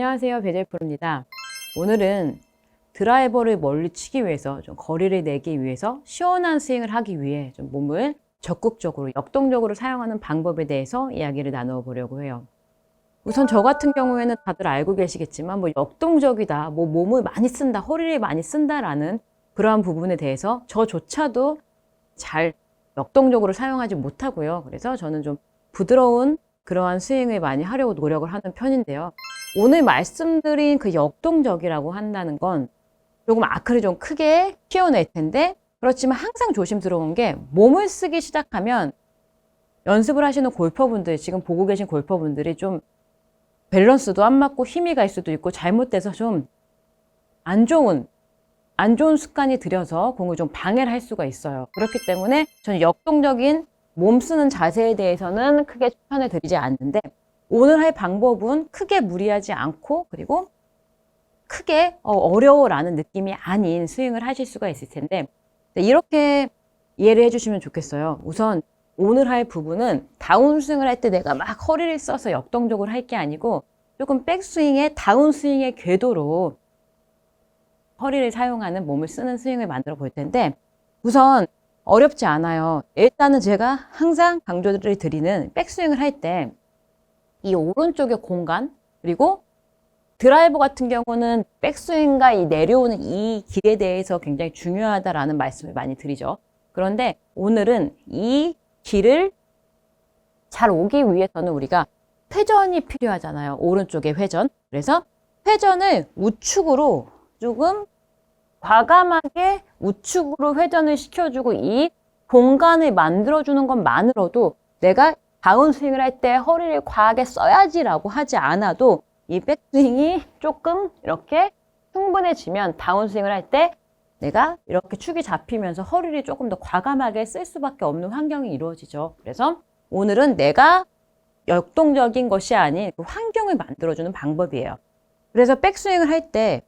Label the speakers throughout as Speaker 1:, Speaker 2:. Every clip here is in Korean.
Speaker 1: 안녕하세요, 베젤프로입니다. 오늘은 드라이버를 멀리 치기 위해서, 좀 거리를 내기 위해서 시원한 스윙을 하기 위해 좀 몸을 적극적으로, 역동적으로 사용하는 방법에 대해서 이야기를 나누어 보려고 해요. 우선 저 같은 경우에는 다들 알고 계시겠지만 역동적이다, 몸을 많이 쓴다, 허리를 많이 쓴다라는 그러한 부분에 대해서 저조차도 잘 역동적으로 사용하지 못하고요. 그래서 저는 좀 부드러운 그러한 스윙을 많이 하려고 노력을 하는 편인데요. 오늘 말씀드린 그 역동적이라고 한다는 건 조금 아크를 좀 크게 키워낼 텐데, 그렇지만 항상 조심스러운 게 몸을 쓰기 시작하면 연습을 하시는 골퍼분들, 지금 보고 계신 골퍼분들이 좀 밸런스도 안 맞고 힘이 갈 수도 있고 잘못돼서 좀 안 좋은 습관이 들여서 공을 좀 방해를 할 수가 있어요. 그렇기 때문에 저는 역동적인 몸 쓰는 자세에 대해서는 크게 추천을 드리지 않는데, 오늘 할 방법은 크게 무리하지 않고 그리고 크게 어려워라는 느낌이 아닌 스윙을 하실 수가 있을 텐데, 이렇게 이해를 해주시면 좋겠어요. 우선 오늘 할 부분은 다운스윙을 할 때 내가 막 허리를 써서 역동적으로 할 게 아니고 조금 백스윙의 다운스윙의 궤도로 허리를 사용하는 몸을 쓰는 스윙을 만들어 볼 텐데, 우선 어렵지 않아요. 일단은 제가 항상 강조를 드리는 백스윙을 할 때 이 오른쪽의 공간, 그리고 드라이버 같은 경우는 백스윙과 이 내려오는 이 길에 대해서 굉장히 중요하다라는 말씀을 많이 드리죠. 그런데 오늘은 이 길을 잘 오기 위해서는 우리가 회전이 필요하잖아요. 오른쪽의 회전. 그래서 회전을 우측으로 조금 과감하게 우측으로 회전을 시켜주고 이 공간을 만들어주는 것만으로도 내가 다운스윙을 할 때 허리를 과하게 써야지라고 하지 않아도 이 백스윙이 조금 이렇게 충분해지면 다운스윙을 할 때 내가 이렇게 축이 잡히면서 허리를 조금 더 과감하게 쓸 수밖에 없는 환경이 이루어지죠. 그래서 오늘은 내가 역동적인 것이 아닌 그 환경을 만들어주는 방법이에요. 그래서 백스윙을 할 때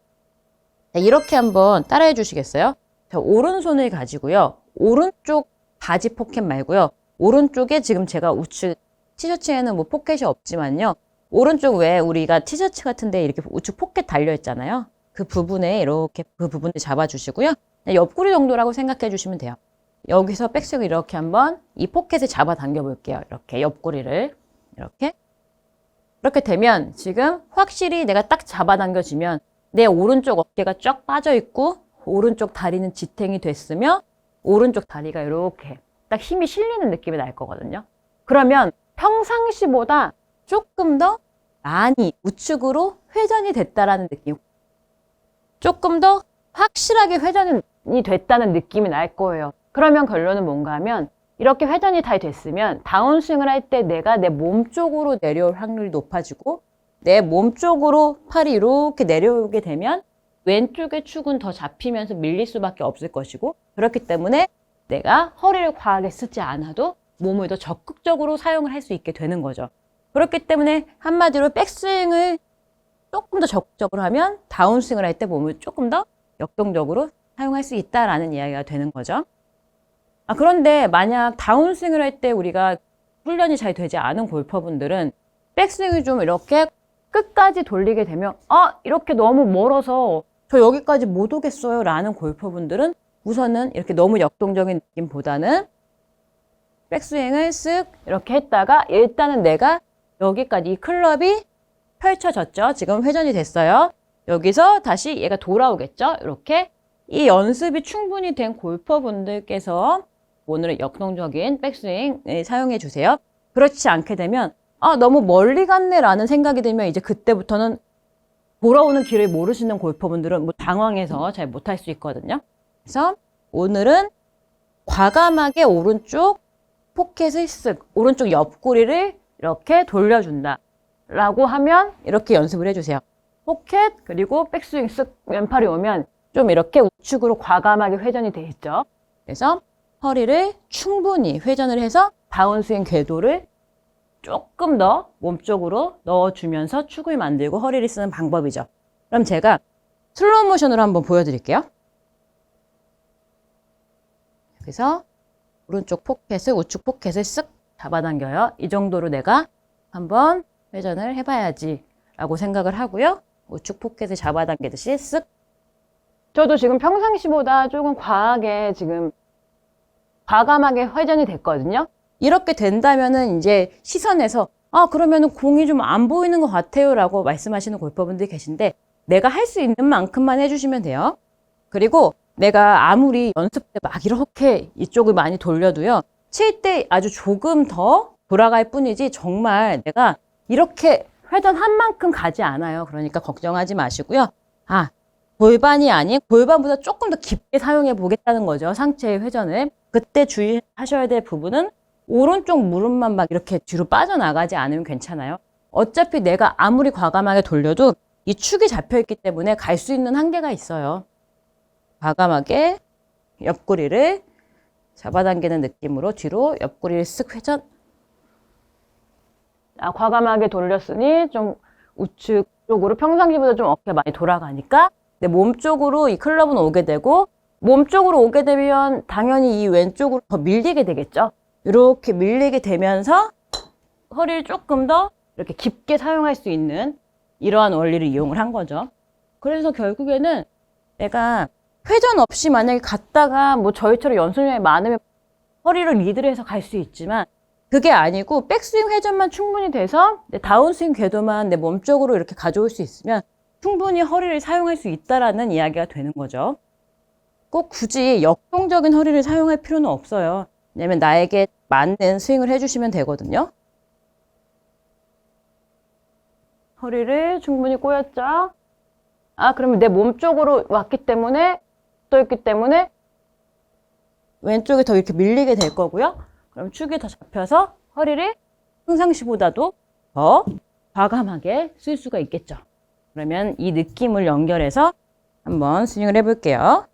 Speaker 1: 이렇게 한번 따라해 주시겠어요? 자, 오른손을 가지고요. 오른쪽 바지 포켓 말고요. 오른쪽에 지금 제가 우측 티셔츠에는 뭐 포켓이 없지만요. 오른쪽 외에 우리가 티셔츠 같은데 이렇게 우측 포켓 달려 있잖아요. 그 부분에 이렇게 그 부분을 잡아주시고요. 옆구리 정도라고 생각해 주시면 돼요. 여기서 백스윙을 이렇게 한번 이 포켓을 잡아 당겨 볼게요. 이렇게 옆구리를 이렇게 되면 지금 확실히 내가 딱 잡아 당겨지면 내 오른쪽 어깨가 쫙 빠져 있고 오른쪽 다리는 지탱이 됐으며 오른쪽 다리가 이렇게 딱 힘이 실리는 느낌이 날 거거든요. 그러면 평상시보다 조금 더 많이 우측으로 회전이 됐다라는 느낌, 조금 더 확실하게 회전이 됐다는 느낌이 날 거예요. 그러면 결론은 뭔가 하면 이렇게 회전이 다 됐으면 다운스윙을 할 때 내가 내 몸 쪽으로 내려올 확률이 높아지고 내 몸 쪽으로 팔이 이렇게 내려오게 되면 왼쪽의 축은 더 잡히면서 밀릴 수밖에 없을 것이고, 그렇기 때문에 내가 허리를 과하게 쓰지 않아도 몸을 더 적극적으로 사용을 할 수 있게 되는 거죠. 그렇기 때문에 한마디로 백스윙을 조금 더 적극적으로 하면 다운스윙을 할 때 몸을 조금 더 역동적으로 사용할 수 있다라는 이야기가 되는 거죠. 그런데 만약 다운스윙을 할 때 우리가 훈련이 잘 되지 않은 골퍼분들은 백스윙을 좀 이렇게 끝까지 돌리게 되면 이렇게 너무 멀어서 저 여기까지 못 오겠어요 라는 골퍼분들은 우선은 이렇게 너무 역동적인 느낌보다는 백스윙을 쓱 이렇게 했다가 일단은 내가 여기까지 이 클럽이 펼쳐졌죠. 지금 회전이 됐어요. 여기서 다시 얘가 돌아오겠죠. 이렇게 이 연습이 충분히 된 골퍼분들께서 오늘은 역동적인 백스윙을 사용해 주세요. 그렇지 않게 되면 너무 멀리 갔네 라는 생각이 들면 이제 그때부터는 돌아오는 길을 모르시는 골퍼분들은 당황해서 잘 못할 수 있거든요. 그래서 오늘은 과감하게 오른쪽 포켓을 쓱, 오른쪽 옆구리를 이렇게 돌려준다 라고 하면 이렇게 연습을 해주세요. 포켓 그리고 백스윙 쓱 왼팔이 오면 좀 이렇게 우측으로 과감하게 회전이 돼 있죠. 그래서 허리를 충분히 회전을 해서 다운스윙 궤도를 조금 더 몸쪽으로 넣어주면서 축을 만들고 허리를 쓰는 방법이죠. 그럼 제가 슬로우 모션으로 한번 보여드릴게요. 그래서 오른쪽 포켓을, 우측 포켓을 쓱 잡아당겨요. 이 정도로 내가 한번 회전을 해봐야지 라고 생각을 하고요. 우측 포켓을 잡아당기듯이 쓱. 저도 지금 평상시보다 조금 과하게 지금 과감하게 회전이 됐거든요. 이렇게 된다면은 이제 시선에서 그러면은 공이 좀 안 보이는 것 같아요 라고 말씀하시는 골퍼분들이 계신데, 내가 할 수 있는 만큼만 해주시면 돼요. 그리고 내가 아무리 연습 때 막 이렇게 이쪽을 많이 돌려도요, 칠 때 아주 조금 더 돌아갈 뿐이지 정말 내가 이렇게 회전한 만큼 가지 않아요. 그러니까 걱정하지 마시고요. 골반이 아닌 골반보다 조금 더 깊게 사용해 보겠다는 거죠. 상체의 회전을. 그때 주의하셔야 될 부분은 오른쪽 무릎만 막 이렇게 뒤로 빠져나가지 않으면 괜찮아요. 어차피 내가 아무리 과감하게 돌려도 이 축이 잡혀있기 때문에 갈 수 있는 한계가 있어요. 과감하게 옆구리를 잡아당기는 느낌으로 뒤로 옆구리를 쓱 회전. 과감하게 돌렸으니 좀 우측 쪽으로 평상시보다 좀 어깨가 많이 돌아가니까 내 몸 쪽으로 이 클럽은 오게 되고, 몸 쪽으로 오게 되면 당연히 이 왼쪽으로 더 밀리게 되겠죠. 이렇게 밀리게 되면서 허리를 조금 더 이렇게 깊게 사용할 수 있는 이러한 원리를 이용을 한 거죠. 그래서 결국에는 내가 회전 없이 만약에 갔다가 뭐 저희처럼 연습량이 많으면 허리를 리드를 해서 갈 수 있지만, 그게 아니고 백스윙 회전만 충분히 돼서 내 다운스윙 궤도만 내 몸 쪽으로 이렇게 가져올 수 있으면 충분히 허리를 사용할 수 있다라는 이야기가 되는 거죠. 꼭 굳이 역동적인 허리를 사용할 필요는 없어요. 왜냐면 나에게 맞는 스윙을 해주시면 되거든요. 허리를 충분히 꼬였죠? 그러면 내 몸 쪽으로 왔기 때문에, 또 있기 때문에 왼쪽에 더 이렇게 밀리게 될 거고요. 그럼 축이 더 잡혀서 허리를 평상시보다도 더 과감하게 쓸 수가 있겠죠. 그러면 이 느낌을 연결해서 한번 스윙을 해볼게요.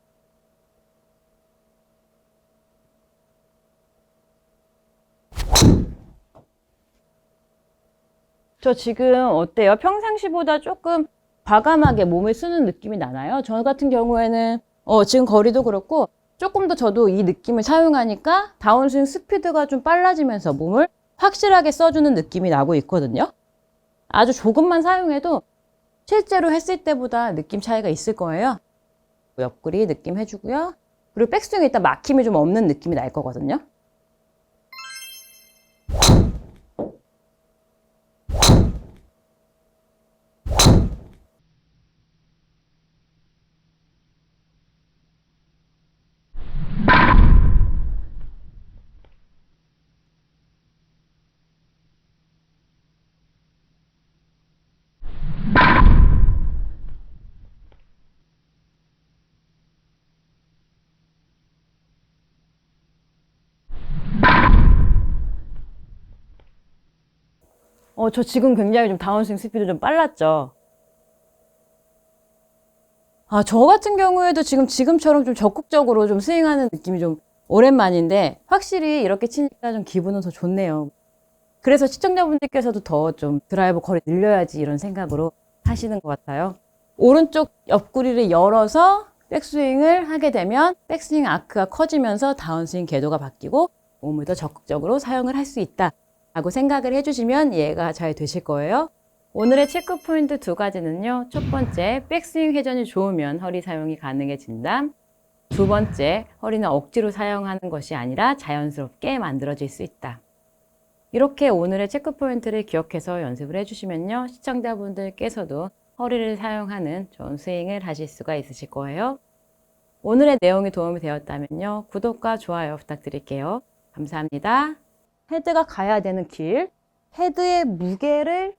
Speaker 1: 저 지금 어때요? 평상시보다 조금 과감하게 몸을 쓰는 느낌이 나나요? 저 같은 경우에는 지금 거리도 그렇고 조금 더 저도 이 느낌을 사용하니까 다운스윙 스피드가 좀 빨라지면서 몸을 확실하게 써주는 느낌이 나고 있거든요. 아주 조금만 사용해도 실제로 했을 때보다 느낌 차이가 있을 거예요. 옆구리 느낌 해주고요. 그리고 백스윙에 일단 막힘이 좀 없는 느낌이 날 거거든요. 저 지금 굉장히 좀 다운스윙 스피드 좀 빨랐죠. 저 같은 경우에도 지금처럼 좀 적극적으로 좀 스윙하는 느낌이 좀 오랜만인데, 확실히 이렇게 치니까 좀 기분은 더 좋네요. 그래서 시청자분들께서도 더 좀 드라이버 거리 늘려야지 이런 생각으로 하시는 것 같아요. 오른쪽 옆구리를 열어서 백스윙을 하게 되면 백스윙 아크가 커지면서 다운스윙 궤도가 바뀌고 몸을 더 적극적으로 사용을 할 수 있다 라고 생각을 해주시면 이해가 잘 되실 거예요. 오늘의 체크 포인트 2가지는요. 첫 번째, 백스윙 회전이 좋으면 허리 사용이 가능해진다. 두 번째, 허리는 억지로 사용하는 것이 아니라 자연스럽게 만들어질 수 있다. 이렇게 오늘의 체크 포인트를 기억해서 연습을 해주시면요. 시청자분들께서도 허리를 사용하는 좋은 스윙을 하실 수가 있으실 거예요. 오늘의 내용이 도움이 되었다면요. 구독과 좋아요 부탁드릴게요. 감사합니다. 헤드가 가야 되는 길, 헤드의 무게를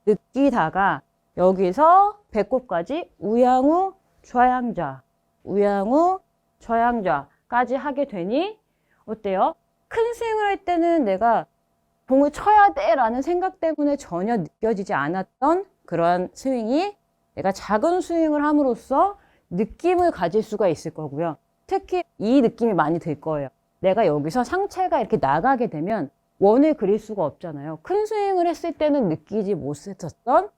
Speaker 1: 느끼다가 여기서 배꼽까지 우양우 좌양좌, 우양우 좌양좌까지 하게 되니 어때요? 큰 스윙을 할 때는 내가 공을 쳐야 돼 라는 생각 때문에 전혀 느껴지지 않았던 그러한 스윙이 내가 작은 스윙을 함으로써 느낌을 가질 수가 있을 거고요. 특히 이 느낌이 많이 들 거예요. 내가 여기서 상체가 이렇게 나가게 되면 원을 그릴 수가 없잖아요. 큰 스윙을 했을 때는 느끼지 못했었던